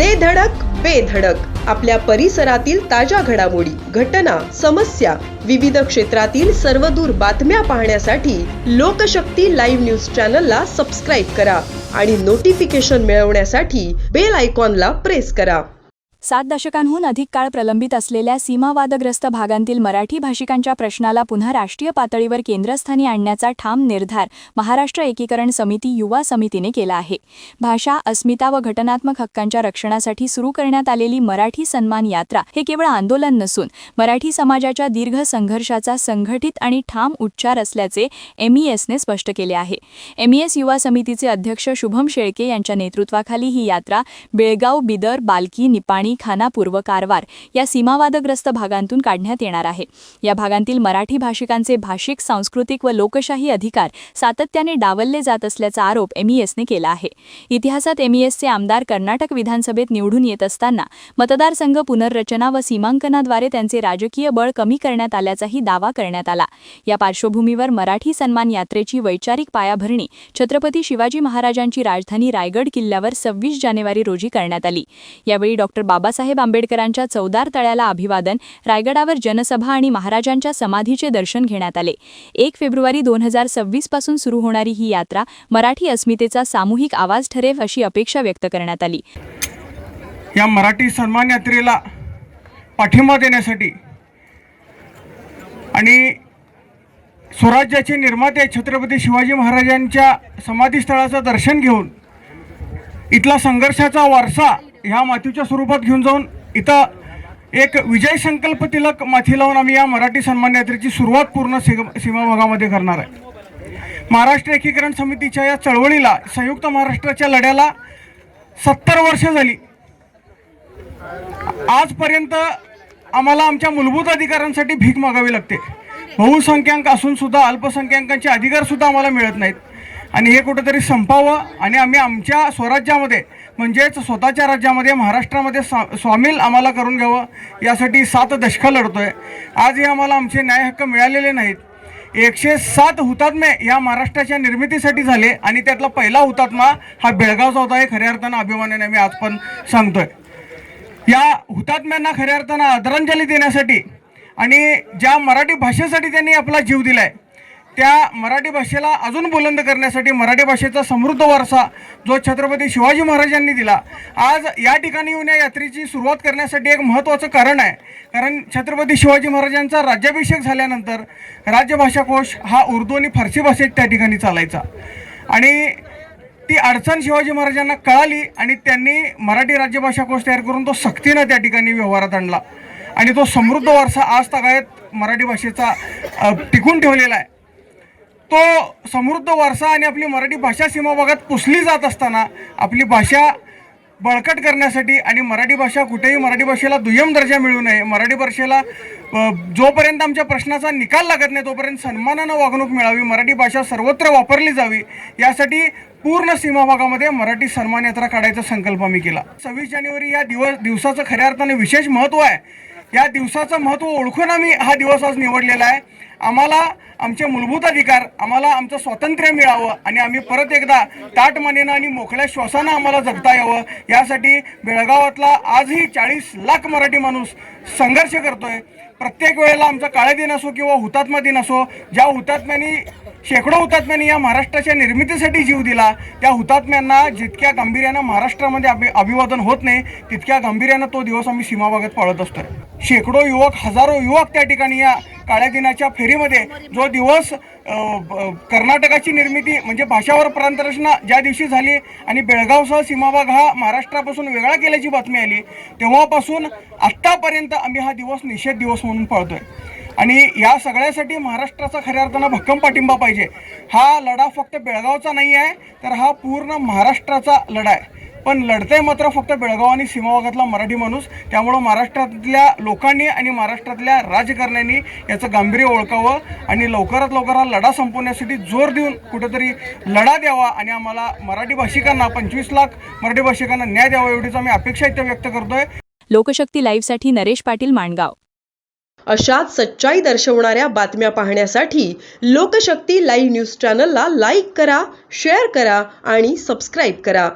दे धडक बेधडक आपल्या परिसरातील ताज्या घडामोडी, घटना, समस्या, विविध क्षेत्रातील सर्वदूर बातम्या पाहण्यासाठी लोकशक्ती लाईव्ह न्यूज चॅनलला सबस्क्राईब करा आणि नोटिफिकेशन मिळवण्यासाठी बेल आयकॉनला प्रेस करा. 7 दशकांहून अधिक काळ प्रलंबित असलेल्या सीमावादग्रस्त भागांतील मराठी भाषिकांच्या प्रश्नाला पुन्हा राष्ट्रीय पातळीवर केंद्रस्थानी आणण्याचा ठाम निर्धार महाराष्ट्र एकीकरण समिती युवा समितीने केला आहे. भाषा, अस्मिता व घटनात्मक हक्कांच्या रक्षणासाठी सुरू करण्यात आलेली मराठी सन्मान यात्रा हे केवळ आंदोलन नसून मराठी समाजाच्या दीर्घ संघर्षाचा संघटित आणि ठाम उच्चार असल्याचे MESने स्पष्ट केले आहे. MES युवा समितीचे अध्यक्ष शुभम शेळके यांच्या नेतृत्वाखाली ही यात्रा बेळगाव, बिदर, बाल्की, निपाणी, खानापूर व कारवार या सीमावादग्रस्त भागांतून काढण्यात येणार आहे. या भागांतील मराठी भाषिकांचे भाषिक, सांस्कृतिक व लोकशाही अधिकार सातत्याने डावलले जात असल्याचा आरोप MESने केला आहे. इतिहासात MESचे आमदार कर्नाटक विधानसभेत निवडून येत असताना मतदारसंघ पुनर्रचना व सीमांकनाद्वारे त्यांचे राजकीय बळ कमी करण्यात आल्याचाही दावा करण्यात आला. या पार्श्वभूमीवर मराठी सन्मान यात्रेची वैचारिक पायाभरणी छत्रपती शिवाजी महाराजांची राजधानी रायगड किल्ल्यावर 26 जानेवारी रोजी करण्यात आली. यावेळी डॉ. बाबासाहेब आंबेडकरांच्या चौदार तळ्याला अभिवादन, रायगडावर जनसभा आणि महाराजांच्या समाधीचे दर्शन घेण्यात आले. 1 फेब्रुवारी 2026 पासून सुरू होणारी ही यात्रा मराठी अस्मितेचा सामूहिक आवाज ठरेल अशी अपेक्षा व्यक्त करण्यात आली. या मराठी सन्मान यात्रेला पाठिंबा देण्यासाठी आणि स्वराज्याचे निर्माते छत्रपती शिवाजी महाराजांच्या समाधीस्थळाचं दर्शन घेऊन इथला संघर्षाचा वारसा ह्या मातीच्या स्वरूपात घेऊन जाऊन इथं एक विजय संकल्प तिलक माथी लावून आम्ही या मराठी सन्मान यात्रेची सुरुवात पूर्ण सीमा भागामध्ये करणार आहे. महाराष्ट्र एकीकरण समितीच्या या चळवळीला, संयुक्त महाराष्ट्राच्या लढ्याला 70 वर्ष झाली. आजपर्यंत आम्हाला आमच्या मूलभूत अधिकारांसाठी भीक मागावी लागते. बहुसंख्याक असून सुद्धा अल्पसंख्याकांचे अधिकार सुद्धा आम्हाला मिळत नाहीत आणि हे कुठेतरी संपावं आणि आम्ही आमच्या स्वराज्यामध्ये म्हणजेच स्वतःच्या राज्यामध्ये महाराष्ट्रामध्ये सामील आम्हाला करून घ्यावं यासाठी 7 दशकं लढतोय. आजही आम्हाला आमचे न्याय हक्क मिळालेले नाहीत. 107 हुतात्मे या महाराष्ट्राच्या निर्मितीसाठी झाले आणि त्यातला पहिला हुतात्मा हा बेळगावचा होता. हे खऱ्या अर्थानं अभिमानाने मी आज पण सांगतोय. या हुतात्म्यांना खऱ्या अर्थानं आदरांजली देण्यासाठी आणि ज्या मराठी भाषेसाठी त्यांनी आपला जीव दिलाय त्या मराठी भाषेला अजून बुलंद करण्यासाठी, मराठी भाषेचा समृद्ध वारसा जो छत्रपती शिवाजी महाराजांनी दिला, आज या ठिकाणी येऊन या यात्रेची सुरुवात करण्यासाठी एक महत्त्वाचं कारण आहे. कारण छत्रपती शिवाजी महाराजांचा राज्याभिषेक झाल्यानंतर राज्यभाषा कोश हा उर्दू आणि फारसी भाषेत त्या ठिकाणी चालायचा आणि ती अडचण शिवाजी महाराजांना कळाली आणि त्यांनी मराठी राज्यभाषा कोश तयार करून तो सक्तीनं त्या ठिकाणी व्यवहारात आणला आणि तो समृद्ध वारसा आज तागायत मराठी भाषेचा टिकून ठेवलेला आहे. तो समृद्ध वारसा आणि आपली मराठी भाषा सीमा भागात पुसली जात असताना आपली भाषा बळकट करण्यासाठी आणि मराठी भाषा कुठेही मराठी भाषेला दुय्यम दर्जा मिळू नये, मराठी भाषेला जोपर्यंत आमच्या प्रश्नाचा निकाल लागत नाही तोपर्यंत सन्मानानं वागणूक मिळावी, मराठी भाषा सर्वत्र वापरली जावी यासाठी पूर्ण सीमा भागामध्ये मराठी सन्मान यात्रा काढायचा संकल्प आम्ही केला. 26 जानेवारी या दिवसाचं खऱ्या अर्थाने विशेष महत्त्व आहे. या दिवसाचं महत्त्व ओळखून आम्ही हा दिवस आज निवडलेला आहे. आम्हाला आमचे मूलभूत अधिकार, आम्हाला आमचं स्वातंत्र्य मिळावं आणि आम्ही परत एकदा ताटमानेनं आणि मोकळ्या श्वासानं आम्हाला जगता यावं यासाठी बेळगावातला आजही 40 लाख मराठी माणूस संघर्ष करतोय. प्रत्येक वेळेला आमचा काळे दिन असो किंवा हुतात्मा दिन असो, ज्या हुतात्म्यांनी शेकडो हुतात्म्यांनी या महाराष्ट्राच्या निर्मितीसाठी जीव दिला त्या हुतात्म्यांना जितक्या गांभीर्यानं महाराष्ट्रामध्ये अभिवादन होत नाही तितक्या गांभीर्यानं तो दिवस आम्ही सीमाभागात पाळत असतोय. शेकडो युवक, हजारो युवक त्या ठिकाणी या काळ्या दिनाच्या फेरीमध्ये जो दिवस कर्नाटकाची निर्मिती म्हणजे भाषावर प्रांतरचना ज्या दिवशी झाली आणि बेळगावसह सीमाभाग हा महाराष्ट्रापासून वेगळा केल्याची बातमी आली तेव्हापासून आत्तापर्यंत आम्ही हा दिवस निषेध दिवस म्हणून पाळतोय आणि या सगळ्यासाठी महाराष्ट्राचा खऱ्या अर्थानं भक्कम पाठिंबा पाहिजे. हा लढा फक्त बेळगावचा नाही आहे तर हा पूर्ण महाराष्ट्राचा लढा आहे. पण लढतंय मात्र फक्त बेळगाव आणि सीमाभागातला मराठी माणूस. त्यामुळं महाराष्ट्रातल्या लोकांनी आणि महाराष्ट्रातल्या राजकारण्यांनी याचं गांभीर्य ओळखावं आणि लवकरात लवकर हा लढा संपवण्यासाठी जोर देऊन कुठेतरी लढा द्यावा आणि आम्हाला मराठी भाषिकांना 25 लाख मराठी भाषिकांना न्याय द्यावा एवढीच आम्ही अपेक्षा इथे व्यक्त करतोय. लोकशक्ती लाईव्हसाठी नरेश पाटील, माणगाव. अशाच सच्चाई दर्शवणाऱ्या बातम्या पाहण्यासाठी लोकशक्ती लाईव्ह न्यूज चॅनलला लाईक करा, शेअर करा आणि सबस्क्राईब करा.